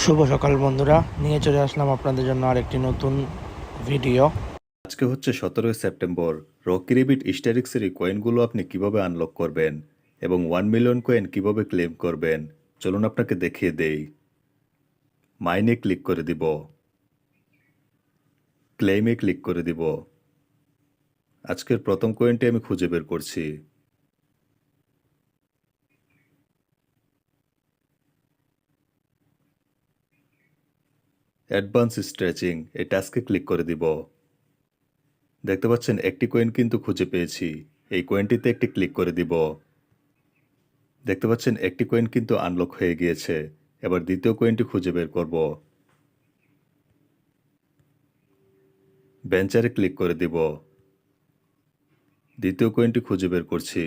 শুভ সকাল বন্ধুরা, নিয়ে চলে আসলাম আপনাদের জন্য আরেকটি নতুন ভিডিও। আজকে হচ্ছে 17 সেপ্টেম্বর। রকি রেবিট ইস্টারিক্সের এই কয়েনগুলো আপনি কিভাবে আনলক করবেন এবং 1 মিলিয়ন কয়েন কিভাবে ক্লেম করবেন চলুন আপনাকে দেখিয়ে দেই। মাইনে ক্লিক করে দিব, ক্লেমে ক্লিক করে দিব। আজকের প্রথম কয়েনটি আমি খুঁজে বের করছি। অ্যাডভান্স স্ট্রেচিং এই টাস্কে ক্লিক করে দিব। দেখতে পাচ্ছেন একটি কয়েন কিন্তু খুঁজে পেয়েছি। এই কয়েনটিতে একটি ক্লিক করে দিব। দেখতে পাচ্ছেন একটি কয়েন কিন্তু আনলক হয়ে গিয়েছে। এবার দ্বিতীয় কয়েনটি খুঁজে বের করব। ভেঞ্চারে ক্লিক করে দিব। দ্বিতীয় কয়েনটি খুঁজে বের করছি।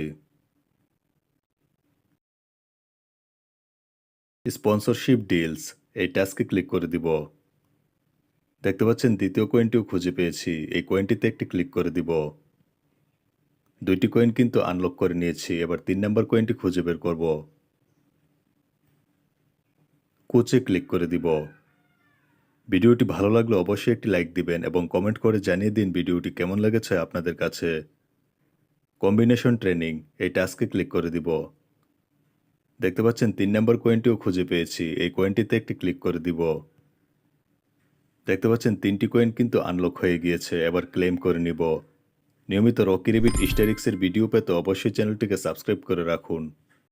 স্পন্সরশিপ ডিলস এই টাস্কে ক্লিক করে দিব। দেখতে পাচ্ছেন দ্বিতীয় কয়েনটিও খুঁজে পেয়েছি। এই কয়েনটিতে একটি ক্লিক করে দিব। দুইটি কয়েন কিন্তু আনলক করে নিয়েছি। এবার 3 নম্বর কয়েনটি খুঁজে বের করব। কোচে ক্লিক করে দিব। ভিডিওটি ভালো লাগলে অবশ্যই একটি লাইক দিবেন এবং কমেন্ট করে জানিয়ে দিন ভিডিওটি কেমন লেগেছে আপনাদের কাছে। কম্বিনেশন ট্রেনিং এই টাস্কে ক্লিক করে দিব। দেখতে পাচ্ছেন 3 নম্বর কয়েনটিও খুঁজে পেয়েছি। এই কয়েনটিতে একটি ক্লিক করে দিব। দেখতে পাচ্ছেন 3টি কয়েন কিন্তু আনলক হয়ে গিয়েছে। এবার ক্লেম করে নিব। নিয়মিত রকি রেবিট ইস্টারিক্সের ভিডিও পেতে অবশ্যই চ্যানেলটিকে সাবস্ক্রাইব করে রাখুন।